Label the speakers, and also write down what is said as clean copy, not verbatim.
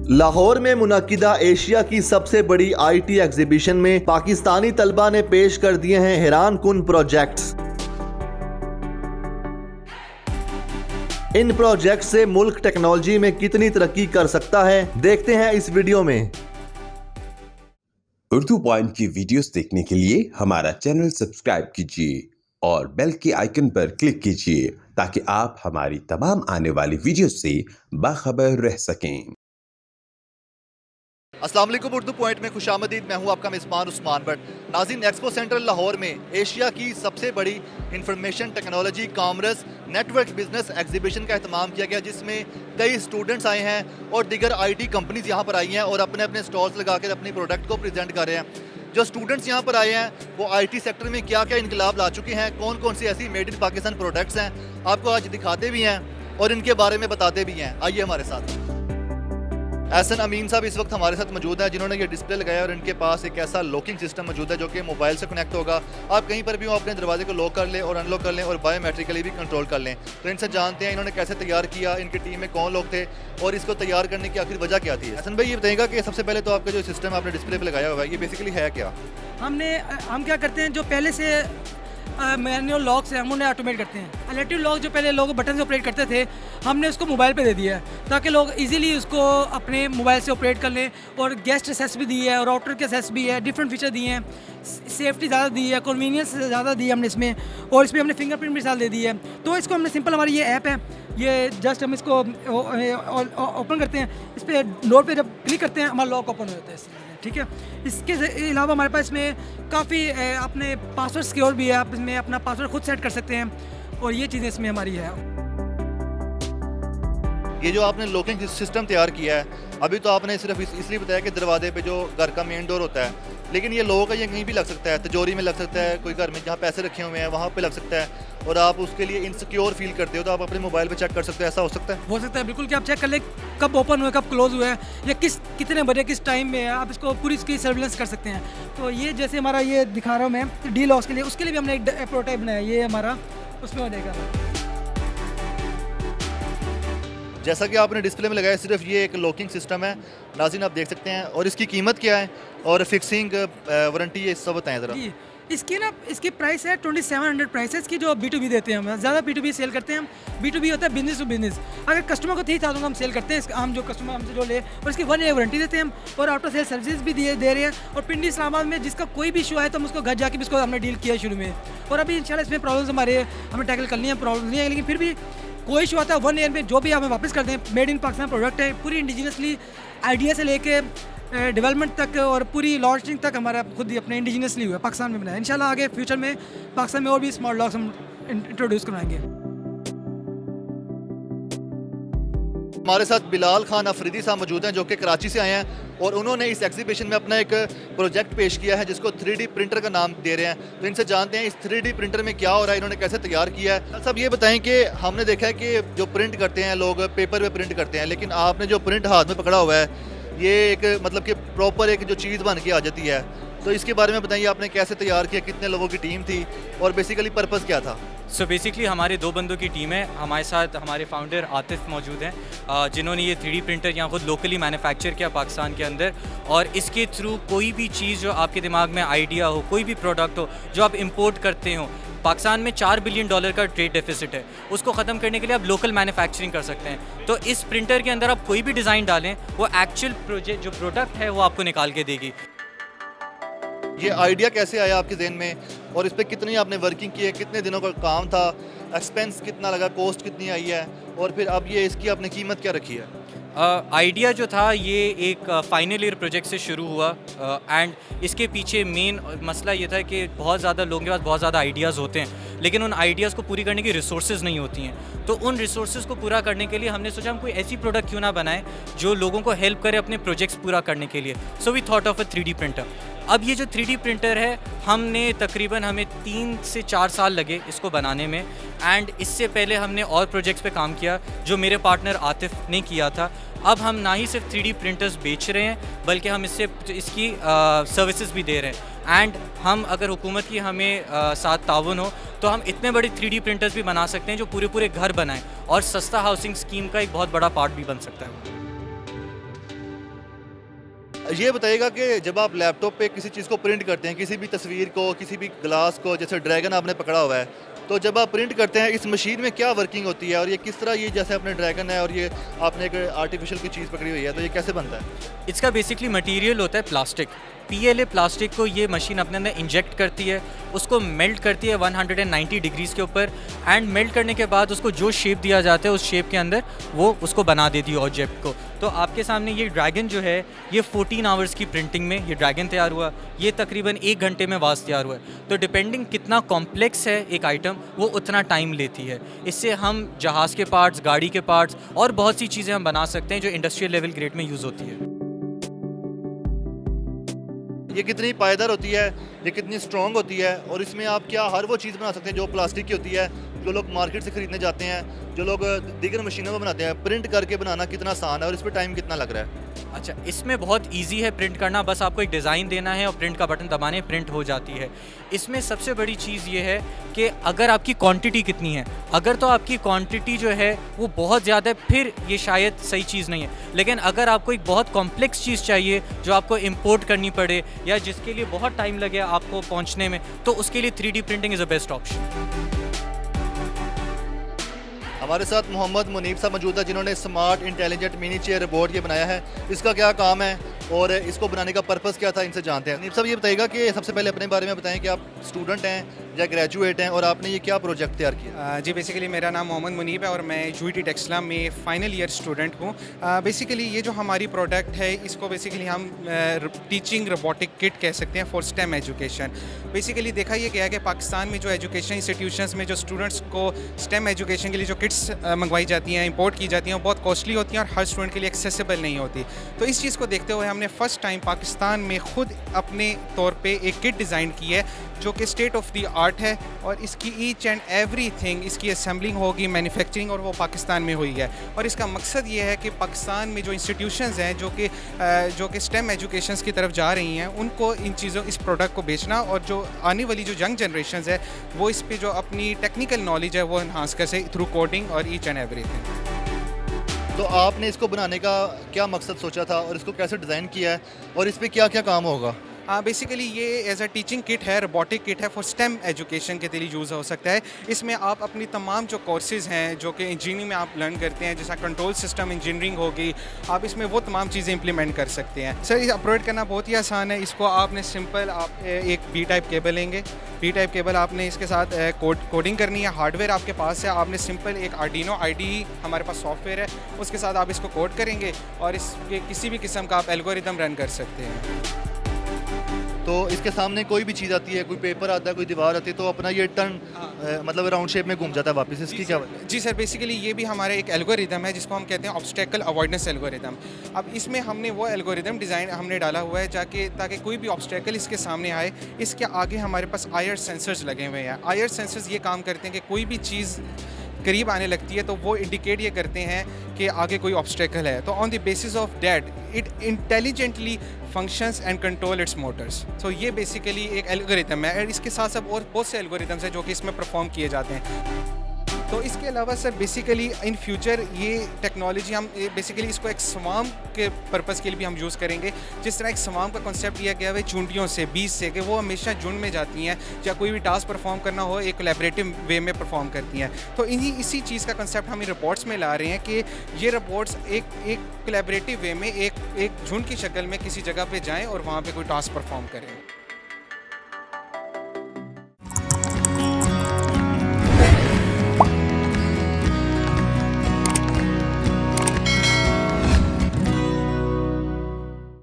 Speaker 1: लाहौर में मुनक्किदा एशिया की सबसे बड़ी आईटी एग्जीबिशन में पाकिस्तानी तलबा ने पेश कर दिए हैं हैरान कुन प्रोजेक्ट्स। इन प्रोजेक्ट से मुल्क टेक्नोलॉजी में कितनी तरक्की कर सकता है, देखते हैं इस वीडियो में।
Speaker 2: उर्दू पॉइंट की वीडियोस देखने के लिए हमारा चैनल सब्सक्राइब कीजिए और बेल के आइकन पर क्लिक कीजिए ताकि आप हमारी तमाम आने वाली वीडियोस से बाखबर रह सकें।
Speaker 1: अस्सलाम वालेकुम, उर्दू पॉइंट में खुशामदीद। मैं हूं आपका मेज़बान उस्मान भट्ट। नाज़रीन, एक्सपो सेंटर लाहौर में एशिया की सबसे बड़ी information technology commerce network business exhibition का एहतमाम किया गया, जिसमें कई स्टूडेंट्स आए हैं और दीगर आईटी कंपनीज यहां पर आई हैं और अपने अपने स्टॉल्स लगा कर अपनी प्रोडक्ट को प्रेजेंट कर रहे हैं। जो स्टूडेंट्स यहाँ पर आए हैं वो आईटी सेक्टर में क्या क्या इनकलाब ला चुके हैं, कौन कौन सी ऐसी मेड इन पाकिस्तान प्रोडक्ट्स हैं, आपको आज दिखाते भी हैं और इनके बारे में बताते भी हैं। आइए हमारे साथ। एहसन अमीन साहब इस वक्त हमारे साथ मौजूद हैं, जिन्होंने ये डिस्प्ले लगाया और इनके पास एक ऐसा लॉकिंग सिस्टम मौजूद है जो कि मोबाइल से कनेक्ट होगा। आप कहीं पर भी हो अपने दरवाजे को लॉक कर लें और अनलॉक कर लें और बायोमेट्रिकली भी कंट्रोल कर लें। तो इनसे जानते हैं इन्होंने कैसे तैयार किया, इनकी टीम में कौन लोग थे और इसको तैयार करने की आखिर वजह क्या थी। एहसन भाई, ये बताइएगा कि सबसे पहले तो आपका जो सिस्टम आपने डिस्प्ले पर लगाया हुआ है ये बेसिकली है क्या?
Speaker 3: हम क्या करते हैं, जो पहले से मैनुअल लॉक से हम उन्हें ऑटोमेट करते हैं। इलेक्ट्रिक लॉक जो पहले लोग बटन से ऑपरेट करते थे, हमने उसको मोबाइल पे दे दिया है ताकि लोग इजीली उसको अपने मोबाइल से ऑपरेट कर लें। और गेस्ट एसेस भी दी है और राउटर के एसेस भी है, डिफरेंट फीचर दिए हैं, सेफ्टी ज़्यादा दी है, कन्वीनियंस ज़्यादा दी है हमने इसमें, और इसमें हमने फिंगरप्रिंट भी साथ दे दी है। तो इसको हमने सिंपल, हमारी ये ऐप है, ये जस्ट हम इसको ओपन करते हैं, इस पर डोर पे जब क्लिक करते हैं हमारा लॉक ओपन हो जाता है, ठीक है। इसके अलावा हमारे पास इसमें काफ़ी अपने पासवर्ड सिक्योर भी है, आप इसमें अपना पासवर्ड खुद सेट कर सकते हैं और ये चीज़ें इसमें हमारी है।
Speaker 1: ये जो आपने लॉकिंग सिस्टम तैयार किया है, अभी तो आपने सिर्फ इसलिए बताया कि दरवाजे पे जो घर का मेन डोर होता है, लेकिन ये लॉक है, ये कहीं भी लग सकता है, तिजोरी में लग सकता है, कोई घर में जहाँ पैसे रखे हुए हैं वहाँ पे लग सकता है, और आप उसके लिए इनसिक्योर फील करते हो तो आप अपने मोबाइल पे चेक कर सकते हो। ऐसा हो सकता है?
Speaker 3: हो सकता है, बिल्कुल, कि आप चेक कर ले कब ओपन हुआ है, कब क्लोज हुआ है, या कितने बजे किस टाइम में है, आप इसको पूरी इसकी सर्विलेंस कर सकते हैं। तो ये जैसे हमारा ये दिखा रहा हूँ मैं डी लॉक्स के लिए, उसके लिए भी हमने एक प्रोटोटाइप बनाया, ये हमारा उसमें बनेगा।
Speaker 1: जैसा कि आपने डिस्प्ले में लगाया, सिर्फ ये एक लॉकिंग सिस्टम है, नाज़रीन आप देख सकते हैं। और इसकी कीमत क्या है और फिक्सिंग वारंटी ये सब बताएं ज़रा।
Speaker 3: इसकी प्राइस है 2700 प्राइस है इसकी, जो B2B देते हैं हम। ज़्यादा B2B सेल करते हैं हम, B2B होता है बिजनेस टू बिजनेस। अगर कस्टमर को 3000 हम सेल करते हैं, हम जो कस्टमर हमसे जो ले, और इसकी 1 ईयर वारंटी देते हैं हम, और आफ्टर सेल सर्विसेज भी दे रहे हैं। और पिंडी इस्लामाबाद में जिसका कोई भी इशू आए तो हम उसको घर जाके भी इसको हमने डील किया शुरू में, और अभी इंशाल्लाह इसमें प्रॉब्लम्स हमें टैकल करनी है, प्रॉब्लम नहीं है, लेकिन फिर भी कोई इशू आता है 1 ईयर में जो भी हमें वापस कर दें। मेड इन पाकिस्तान प्रोडक्ट है, पूरी इंडिजिनसली आइडिया से लेके डेवलपमेंट तक और पूरी लॉन्चिंग तक हमारा खुद ही अपने इंडिजिनसली हुआ है, पाकिस्तान में बनाया। इंशाल्लाह आगे फ्यूचर में पाकिस्तान में और भी स्मार्ट लॉक्स हम इंट्रोड्यूस करवाएंगे।
Speaker 1: हमारे साथ बिलाल खान अफरीदी साहब मौजूद हैं जो कि कराची से आए हैं और उन्होंने इस एग्जीबिशन में अपना एक प्रोजेक्ट पेश किया है जिसको 3D प्रिंटर का नाम दे रहे हैं। तो इनसे जानते हैं इस 3D प्रिंटर में क्या हो रहा है, इन्होंने कैसे तैयार किया है। सब ये बताएं कि हमने देखा है कि जो प्रिंट करते हैं लोग पेपर पे प्रिंट करते हैं, लेकिन आपने जो प्रिंट हाथ में पकड़ा हुआ है ये एक मतलब कि प्रॉपर एक जो चीज़ बन के आ जाती है। तो इसके बारे में बताइए, आपने कैसे तैयार किया, कितने लोगों की टीम थी और बेसिकली पर्पज़ क्या था?
Speaker 4: बेसिकली हमारे 2 बंदों की टीम है। हमारे साथ हमारे फाउंडर आतिफ मौजूद हैं, जिन्होंने ये 3D प्रिंटर यहाँ खुद लोकली मैन्युफैक्चर किया पाकिस्तान के अंदर। और इसके थ्रू कोई भी चीज़ जो आपके दिमाग में आइडिया हो, कोई भी प्रोडक्ट हो जो आप इंपोर्ट करते हो, पाकिस्तान में $4 बिलियन का ट्रेड डेफिसिट है, उसको ख़त्म करने के लिए आप लोकल मैन्युफैक्चरिंग कर सकते हैं। तो इस प्रिंटर के अंदर आप कोई भी डिज़ाइन डालें, वो एक्चुअल जो प्रोडक्ट है वो आपको निकाल के देगी।
Speaker 1: ये आइडिया कैसे आया आपके जहन में और इस पर कितनी आपने वर्किंग की है, कितने दिनों का काम था, एक्सपेंस कितना लगा, कॉस्ट कितनी आई है, और फिर अब ये इसकी आपने कीमत क्या रखी है?
Speaker 4: आइडिया जो था ये एक फाइनल ईयर प्रोजेक्ट से शुरू हुआ, एंड इसके पीछे मेन मसला ये था कि बहुत ज़्यादा लोगों के पास बहुत ज़्यादा आइडियाज़ होते हैं, लेकिन उन आइडियाज़ को पूरी करने की रिसोर्सेज नहीं होती हैं। तो उन रिसोर्सेज को पूरा करने के लिए हमने सोचा हम कोई ऐसी प्रोडक्ट क्यों ना बनाएं जो लोगों को हेल्प करे अपने प्रोजेक्ट्स पूरा करने के लिए। So we thought of a 3D printer. अब ये जो 3D प्रिंटर है, हमें 3 से 4 साल लगे इसको बनाने में, एंड इससे पहले हमने और प्रोजेक्ट्स पे काम किया जो मेरे पार्टनर आतिफ ने किया था। अब हम ना ही सिर्फ 3D प्रिंटर्स बेच रहे हैं, बल्कि हम इसकी सर्विसेज भी दे रहे हैं। एंड हम अगर हुकूमत की हमें साथ ताउन हो तो हम इतने बड़े 3D प्रिंटर्स भी बना सकते हैं जो पूरे घर बनाएं, और सस्ता हाउसिंग स्कीम का एक बहुत बड़ा पार्ट भी बन सकता है।
Speaker 1: ये बताइएगा कि जब आप लैपटॉप पे किसी चीज़ को प्रिंट करते हैं, किसी भी तस्वीर को, किसी भी ग्लास को, जैसे ड्रैगन आपने पकड़ा हुआ है, तो जब आप प्रिंट करते हैं इस मशीन में क्या वर्किंग होती है और ये किस तरह, ये जैसे अपने ड्रैगन है और ये आपने एक आर्टिफिशियल की चीज़ पकड़ी हुई है, तो ये कैसे बनता है?
Speaker 4: इसका बेसिकली मटेरियल होता है प्लास्टिक। PLA प्लास्टिक को ये मशीन अपने अंदर इंजेक्ट करती है, उसको मेल्ट करती है 190 डिग्रीज़ के ऊपर, एंड मेल्ट करने के बाद उसको जो शेप दिया जाता है उस शेप के अंदर वो उसको बना देती है ऑब्जेक्ट को। तो आपके सामने ये ड्रैगन जो है ये 14 आवर्स की प्रिंटिंग में ये ड्रैगन तैयार हुआ, ये तकरीबन 1 घंटे में वास तैयार हुआ है। तो डिपेंडिंग कितना कॉम्प्लेक्स है एक आइटम, वो उतना टाइम लेती है। इससे हम जहाज़ के पार्ट्स, गाड़ी के पार्ट्स और बहुत सी चीज़ें हम बना सकते हैं जो इंडस्ट्रियल लेवल ग्रेड में यूज़ होती है।
Speaker 1: ये कितनी पायदार होती है, ये कितनी स्ट्रॉन्ग होती है, और इसमें आप क्या हर वो चीज़ बना सकते हैं जो प्लास्टिक की होती है, जो लोग मार्केट से ख़रीदने जाते हैं, जो लोग दीगर मशीनों में बनाते हैं, प्रिंट करके बनाना कितना आसान है और इस पर टाइम कितना लग रहा है?
Speaker 4: अच्छा, इसमें बहुत इजी है प्रिंट करना, बस आपको एक डिज़ाइन देना है और प्रिंट का बटन दबाने प्रिंट हो जाती है। इसमें सबसे बड़ी चीज़ ये है कि अगर आपकी क्वांटिटी कितनी है, अगर तो आपकी क्वांटिटी जो है वो बहुत ज़्यादा है, फिर ये शायद सही चीज़ नहीं है। लेकिन अगर आपको एक बहुत कॉम्प्लेक्स चीज़ चाहिए जो आपको इंपोर्ट करनी पड़े या जिसके लिए बहुत टाइम लगे आपको पहुँचने में, तो उसके लिए 3D printing is a best option.
Speaker 1: हमारे साथ मोहम्मद मुनीब साहब मौजूद है जिन्होंने smart intelligent mini chair robot ये बनाया है। इसका क्या काम है और इसको बनाने का पर्पस क्या था, इनसे जानते हैं। मुनीब साहब ये बताइएगा कि सबसे पहले अपने बारे में बताएं कि आप स्टूडेंट हैं या ग्रेजुएट हैं और आपने ये क्या प्रोजेक्ट तैयार किया?
Speaker 5: जी बेसिकली मेरा नाम मोहम्मद मुनीब है और मैं UET टेक्सला में फाइनल ईयर स्टूडेंट हूँ। बेसिकली ये जो हमारी प्रोडक्ट है इसको बेसिकली हम टीचिंग रोबोटिक किट कह सकते हैं फॉर स्टेम एजुकेशन। बेसिकली देखा ये गया है कि पाकिस्तान में जो एजुकेशन इंस्टीट्यूशंस में जो स्टूडेंट्स को स्टेम एजुकेशन के लिए जो किट्स मंगवाई जाती हैं, इंपोर्ट की जाती हैं, वो बहुत कॉस्टली होती हैं और हर स्टूडेंट के लिए एक्सेसिबल नहीं होती। तो इस चीज़ को देखते हुए हमने फ़र्स्ट टाइम पाकिस्तान में ख़ुद अपने तौर पे एक किट डिज़ाइन की है जो कि स्टेट ऑफ द आर्ट है और इसकी ईच एंड एवरीथिंग, इसकी असेंबलिंग होगी, मैन्युफैक्चरिंग, और वो पाकिस्तान में हुई है। और इसका मकसद ये है कि पाकिस्तान में जो इंस्टीट्यूशंस हैं जो कि स्टेम एजुकेशंस की तरफ जा रही हैं, उनको इन चीज़ों, इस प्रोडक्ट को बेचना, और जो आने वाली जो यंग जनरेशन है वो इस पे जो अपनी टेक्निकल नॉलेज है वो इन्हांस कर सके थ्रू कोडिंग और ईच एंड एवरीथिंग।
Speaker 1: तो आपने इसको बनाने का क्या मकसद सोचा था और इसको कैसे डिज़ाइन किया है और इस पर क्या क्या काम होगा?
Speaker 5: बेसिकली ये एज अ टीचिंग किट है, रोबोटिक किट है फॉर स्टेम एजुकेशन के लिए यूज़ हो सकता है। इसमें आप अपनी तमाम जो कोर्सेज़ हैं जो कि इंजीनियरिंग में आप लर्न करते हैं, जैसा कंट्रोल सिस्टम इंजीनियरिंग होगी, आप इसमें वो तमाम चीज़ें इंप्लीमेंट कर सकते हैं। सर, इसे अपलोड करना बहुत ही आसान है। इसको आपने सिंपल आप एक B टाइप केबल लेंगे, B टाइप केबल आपने इसके साथ कोडिंग करनी है। हार्डवेयर आपके पास है, आपने सिंपल एक आर्डिनो IDE हमारे पास सॉफ्टवेयर है, उसके साथ आप इसको कोड करेंगे और इसके किसी भी किस्म का आप एल्गोरिदम रन कर सकते हैं।
Speaker 1: तो इसके सामने कोई भी चीज़ आती है, कोई पेपर आता है, कोई दीवार आती है, तो अपना ये टर्न मतलब राउंड शेप में घूम जाता है वापस। इसकी क्या वजह?
Speaker 5: जी सर, बेसिकली ये भी हमारा एक एल्गोरिदम है जिसको हम कहते हैं ऑब्स्टेकल अवॉइडेंस एल्गोरिदम। अब इसमें हमने वो एल्गोरिदम डिज़ाइन हमने डाला हुआ है ताकि कोई भी ऑब्स्टेकल इसके सामने आए, इसके आगे हमारे पास IR सेंसर्स लगे हुए हैं। IR सेंसर्स ये काम करते हैं कि कोई भी चीज़ करीब आने लगती है तो वो इंडिकेट ये करते हैं कि आगे कोई ऑब्स्टेकल है। तो on the basis of that it intelligently functions and control its motors. So ये बेसिकली एक एल्गोरिथम है और इसके साथ साथ और बहुत से एल्गोरिथम्स हैं जो कि इसमें परफॉर्म किए जाते हैं। तो इसके अलावा सर बेसिकली इन फ्यूचर ये टेक्नोलॉजी हम बेसिकली इसको एक स्वाम के पर्पस के लिए भी हम यूज़ करेंगे। जिस तरह एक स्वाम का कॉन्सेप्ट लिया गया है चूंटियों से, बीज से, कि वो हमेशा झुंड में जाती हैं या कोई भी टास्क परफॉर्म करना हो एक कोलैबोरेटिव वे में परफॉर्म करती हैं। तो इसी चीज़ का कॉन्सेप्ट हम रिपोर्ट्स में ला रहे हैं कि ये रिपोर्ट्स एक कोलैबोरेटिव वे में एक झुंड की शक्ल में किसी जगह पर जाएँ और वहाँ पर कोई टास्क परफॉर्म करें।